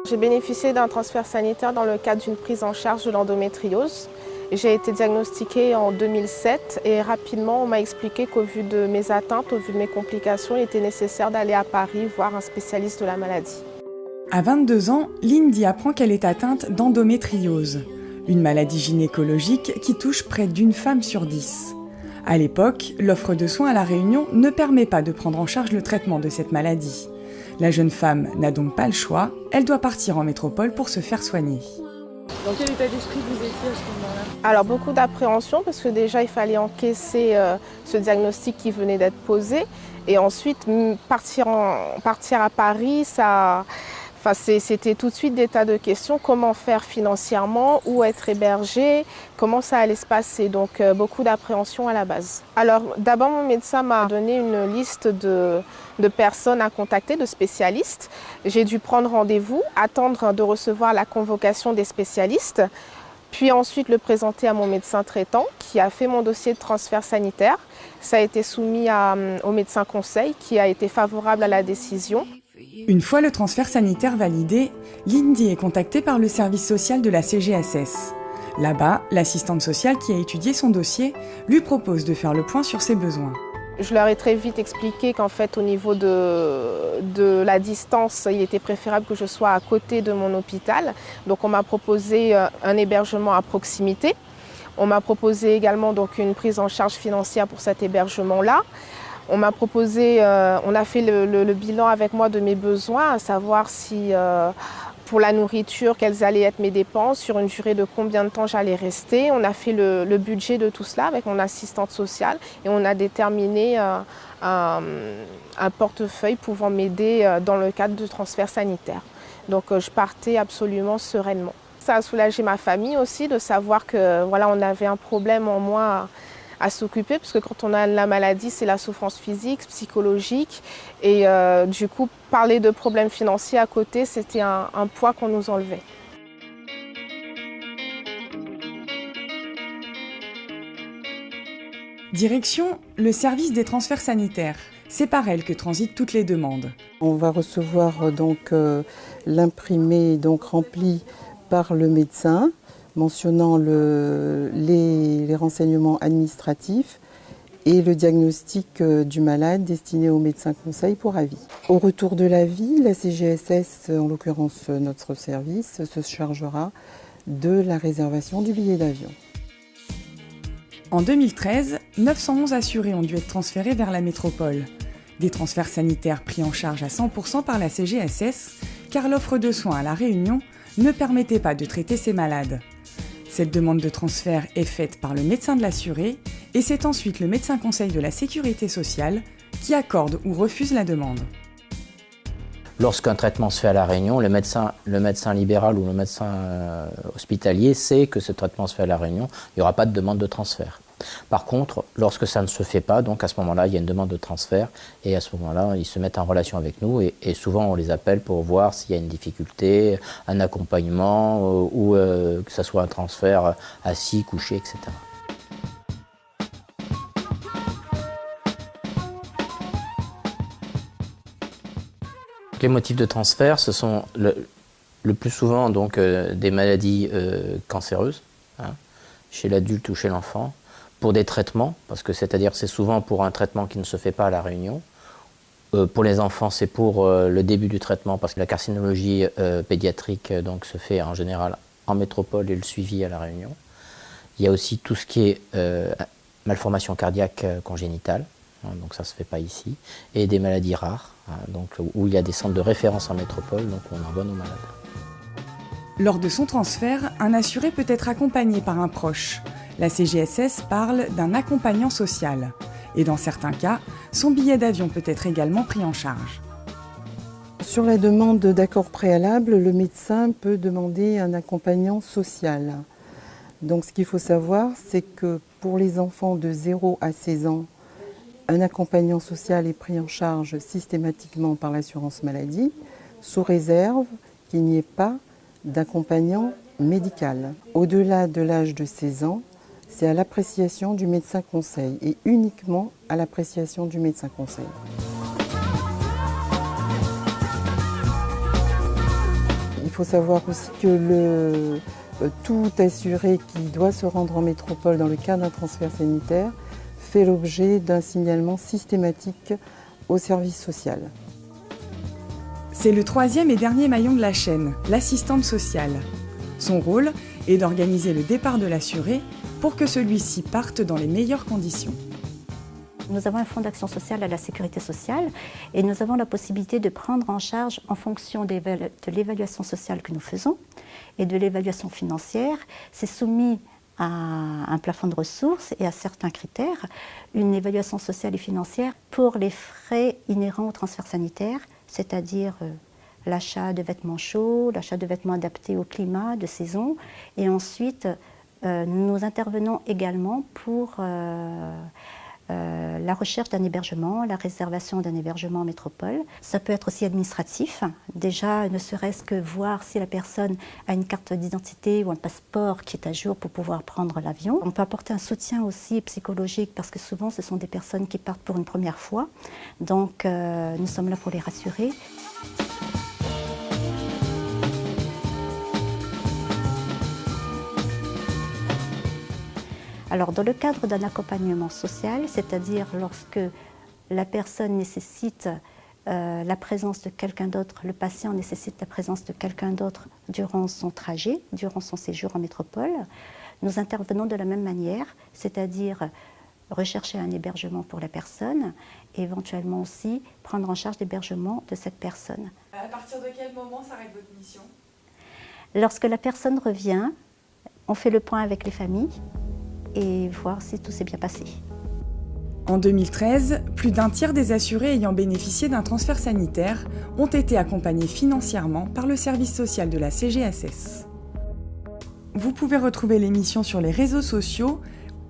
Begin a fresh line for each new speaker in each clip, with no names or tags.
J'ai bénéficié d'un transfert sanitaire dans le cadre d'une prise en charge de l'endométriose. J'ai été diagnostiquée en 2007 et rapidement on m'a expliqué qu'au vu de mes atteintes, au vu de mes complications, il était nécessaire d'aller à Paris voir un spécialiste de la maladie.
À 22 ans, Lindy apprend qu'elle est atteinte d'endométriose, une maladie gynécologique qui touche près d'une femme sur 10. À l'époque, l'offre de soins à La Réunion ne permet pas de prendre en charge le traitement de cette maladie. La jeune femme n'a donc pas le choix, elle doit partir en métropole pour se faire soigner.
Dans quel état d'esprit vous étiez à ce moment-là?
Alors beaucoup d'appréhension parce que déjà il fallait encaisser ce diagnostic qui venait d'être posé et ensuite partir à Paris, c'était tout de suite des tas de questions. Comment faire financièrement, où être hébergé, comment ça allait se passer. Donc beaucoup d'appréhension à la base. Alors d'abord mon médecin m'a donné une liste de personnes à contacter, de spécialistes. J'ai dû prendre rendez-vous, attendre de recevoir la convocation des spécialistes, puis ensuite le présenter à mon médecin traitant qui a fait mon dossier de transfert sanitaire. Ça a été soumis au médecin conseil qui a été favorable à la décision.
Une fois le transfert sanitaire validé, Lindy est contactée par le service social de la CGSS. Là-bas, l'assistante sociale qui a étudié son dossier lui propose de faire le point sur ses besoins.
Je leur ai très vite expliqué qu'en fait au niveau de la distance, il était préférable que je sois à côté de mon hôpital. Donc on m'a proposé un hébergement à proximité. On m'a proposé également donc une prise en charge financière pour cet hébergement-là. On m'a proposé, on a fait le bilan avec moi de mes besoins, à savoir si pour la nourriture, quelles allaient être mes dépenses, sur une durée de combien de temps j'allais rester. On a fait le budget de tout cela avec mon assistante sociale et on a déterminé un portefeuille pouvant m'aider dans le cadre du transfert sanitaire. Donc je partais absolument sereinement. Ça a soulagé ma famille aussi de savoir que voilà, on avait un problème en moins à s'occuper, parce que quand on a la maladie, c'est la souffrance physique, psychologique, et du coup, parler de problèmes financiers à côté, c'était un poids qu'on nous enlevait.
Direction le service des transferts sanitaires. C'est par elle que transitent toutes les demandes.
On va recevoir donc l'imprimé rempli par le médecin, mentionnant les renseignements administratifs et le diagnostic du malade destiné au médecin conseil pour avis. Au retour de l'avis, la CGSS, en l'occurrence notre service, se chargera de la réservation du billet d'avion.
En 2013, 911 assurés ont dû être transférés vers la métropole. Des transferts sanitaires pris en charge à 100% par la CGSS, car l'offre de soins à La Réunion ne permettait pas de traiter ces malades. Cette demande de transfert est faite par le médecin de l'assuré et c'est ensuite le médecin conseil de la sécurité sociale qui accorde ou refuse la demande.
Lorsqu'un traitement se fait à La Réunion, le médecin libéral ou le médecin hospitalier sait que ce traitement se fait à La Réunion, il n'y aura pas de demande de transfert. Par contre, lorsque ça ne se fait pas, donc à ce moment-là, il y a une demande de transfert et à ce moment-là, ils se mettent en relation avec nous et souvent on les appelle pour voir s'il y a une difficulté, un accompagnement ou que ce soit un transfert assis, couché, etc. Les motifs de transfert, ce sont le plus souvent donc, des maladies cancéreuses, hein, chez l'adulte ou chez l'enfant, pour des traitements, parce que c'est souvent pour un traitement qui ne se fait pas à La Réunion. Pour les enfants, c'est pour le début du traitement, parce que la carcinologie pédiatrique donc, se fait en général en métropole et le suivi à La Réunion. Il y a aussi tout ce qui est malformation cardiaque congénitale, hein, donc ça ne se fait pas ici, et des maladies rares, hein, donc, où il y a des centres de référence en métropole, donc on envoie nos malades.
Lors de son transfert, un assuré peut être accompagné par un proche. La CGSS parle d'un accompagnant social. Et dans certains cas, son billet d'avion peut être également pris en charge.
Sur la demande d'accord préalable, le médecin peut demander un accompagnant social. Donc ce qu'il faut savoir, c'est que pour les enfants de 0 à 16 ans, un accompagnant social est pris en charge systématiquement par l'assurance maladie, sous réserve qu'il n'y ait pas d'accompagnant médical. Au-delà de l'âge de 16 ans, c'est à l'appréciation du médecin conseil et uniquement à l'appréciation du médecin conseil. Il faut savoir aussi que tout assuré qui doit se rendre en métropole dans le cadre d'un transfert sanitaire fait l'objet d'un signalement systématique au service social.
C'est le troisième et dernier maillon de la chaîne, l'assistante sociale. Son rôle est d'organiser le départ de l'assuré pour que celui-ci parte dans les meilleures conditions.
Nous avons un fonds d'action sociale à la sécurité sociale et nous avons la possibilité de prendre en charge en fonction de l'évaluation sociale que nous faisons et de l'évaluation financière. C'est soumis à un plafond de ressources et à certains critères, une évaluation sociale et financière pour les frais inhérents au transfert sanitaire, c'est-à-dire l'achat de vêtements chauds, l'achat de vêtements adaptés au climat, de saison. Et ensuite, nous intervenons également pour la recherche d'un hébergement, la réservation d'un hébergement en métropole. Ça peut être aussi administratif. Déjà, ne serait-ce que voir si la personne a une carte d'identité ou un passeport qui est à jour pour pouvoir prendre l'avion. On peut apporter un soutien aussi psychologique parce que souvent, ce sont des personnes qui partent pour une première fois. Donc, nous sommes là pour les rassurer. Alors, dans le cadre d'un accompagnement social, c'est-à-dire lorsque la personne nécessite la présence de quelqu'un d'autre, le patient nécessite la présence de quelqu'un d'autre durant son trajet, durant son séjour en métropole, nous intervenons de la même manière, c'est-à-dire rechercher un hébergement pour la personne et éventuellement aussi prendre en charge l'hébergement de cette personne.
À partir de quel moment s'arrête votre mission ?
Lorsque la personne revient, on fait le point avec les familles et voir si tout s'est bien passé.
En 2013, plus d'un tiers des assurés ayant bénéficié d'un transfert sanitaire ont été accompagnés financièrement par le service social de la CGSS. Vous pouvez retrouver l'émission sur les réseaux sociaux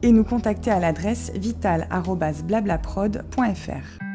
et nous contacter à l'adresse vital@blablaprod.fr.